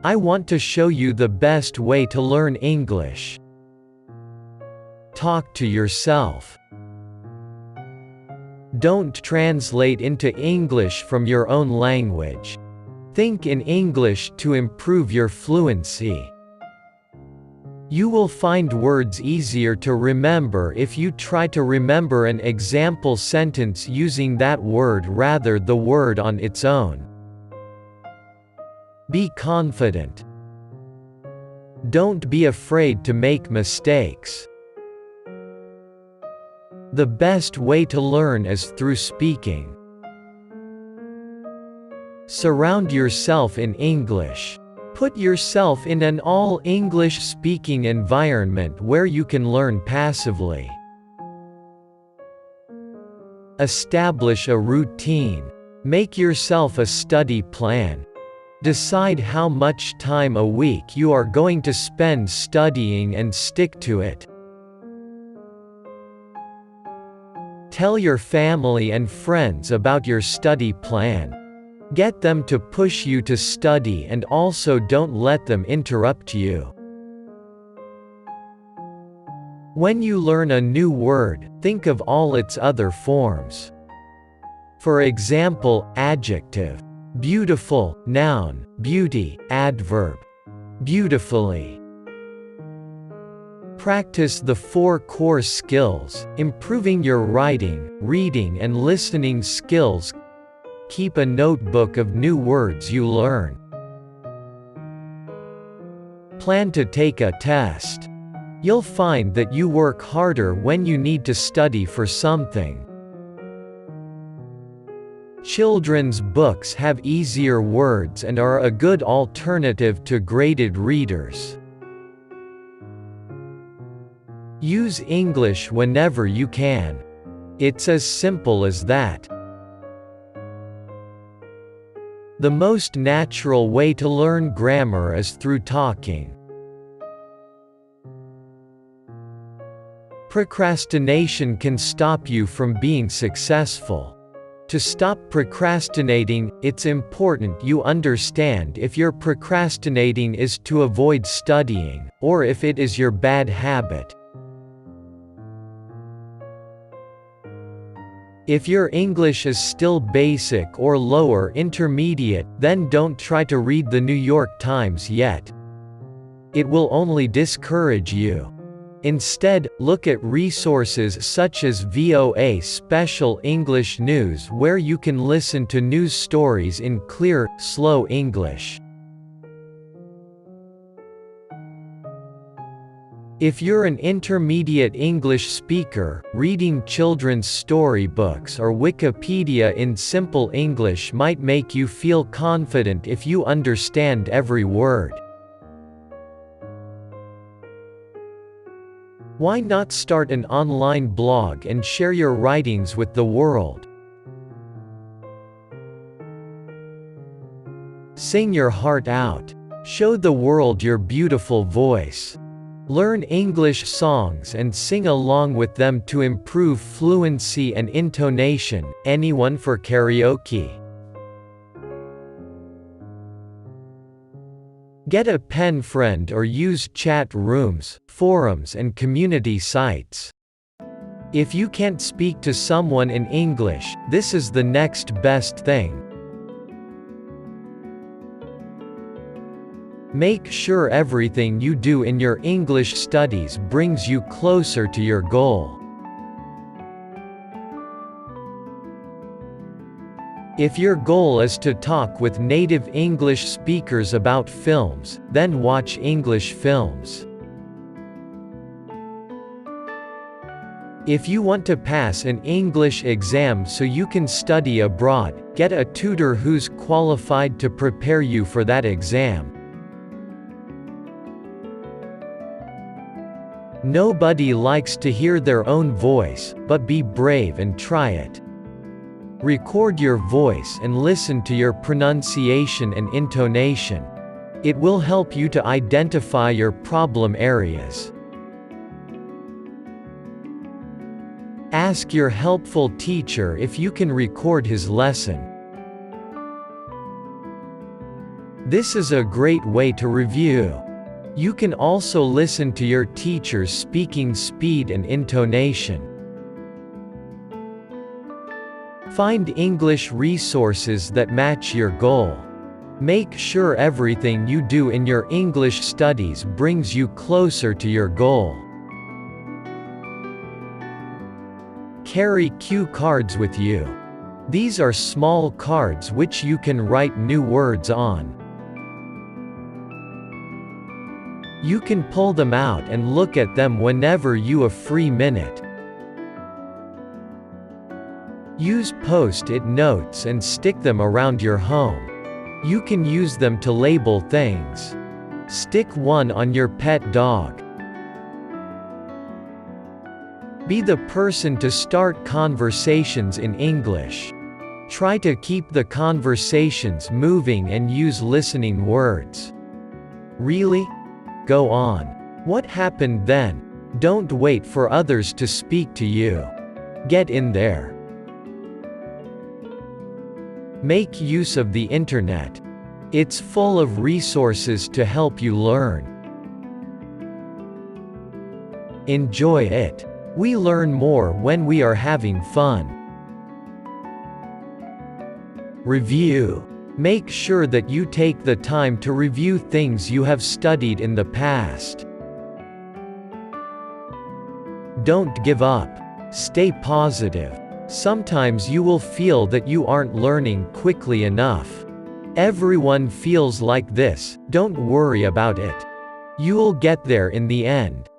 I want to show you the best way to learn English. Talk to yourself. Don't translate into English from your own language. Think in English to improve your fluency. You will find words easier to remember if you try to remember an example sentence using that word rather than the word on its own. Be confident. Don't be afraid to make mistakes. The best way to learn is through speaking. Surround yourself in English. Put yourself in an all-English speaking environment where you can learn passively. Establish a routine. Make yourself a study plan. Decide how much time a week you are going to spend studying and stick to it. Tell your family and friends about your study plan. Get them to push you to study and also don't let them interrupt you. When you learn a new word, think of all its other forms. For example, adjective, beautiful, noun, beauty, adverb, beautifully. Practice the 4 core skills, improving your writing, reading and listening skills. Keep a notebook of new words you learn. Plan to take a test. You'll find that you work harder when you need to study for something. Children's books have easier words and are a good alternative to graded readers. Use English whenever you can. It's as simple as that. The most natural way to learn grammar is through talking. Procrastination can stop you from being successful. To stop procrastinating, it's important you understand if your procrastinating is to avoid studying, or if it is your bad habit. If your English is still basic or lower intermediate, then don't try to read the New York Times yet. It will only discourage you. Instead, look at resources such as VOA Special English News where you can listen to news stories in clear, slow English. If you're an intermediate English speaker, reading children's storybooks or Wikipedia in simple English might make you feel confident if you understand every word. Why not start an online blog and share your writings with the world? Sing your heart out. Show the world your beautiful voice. Learn English songs and sing along with them to improve fluency and intonation. Anyone for karaoke? Get a pen friend or use chat rooms, forums and community sites. If you can't speak to someone in English, this is the next best thing. Make sure everything you do in your English studies brings you closer to your goal. If your goal is to talk with native English speakers about films, then watch English films. If you want to pass an English exam so you can study abroad, get a tutor who's qualified to prepare you for that exam. Nobody likes to hear their own voice, but be brave and try it. Record your voice and listen to your pronunciation and intonation. It will help you to identify your problem areas. Ask your helpful teacher if you can record his lesson. This is a great way to review. You can also listen to your teacher's speaking speed and intonation. Find English resources that match your goal. Make sure everything you do in your English studies brings you closer to your goal. Carry cue cards with you. These are small cards which you can write new words on. You can pull them out and look at them whenever you have a free minute. Use post-it notes and stick them around your home. You can use them to label things. Stick one on your pet dog. Be the person to start conversations in English. Try to keep the conversations moving and use listening words. Really? Go on. What happened then? Don't wait for others to speak to you. Get in there. Make use of the internet. It's full of resources to help you learn. Enjoy it. We learn more when we are having fun. Review. Make sure that you take the time to review things you have studied in the past. Don't give up. Stay positive. Sometimes you will feel that you aren't learning quickly enough. Everyone feels like this, don't worry about it. You'll get there in the end.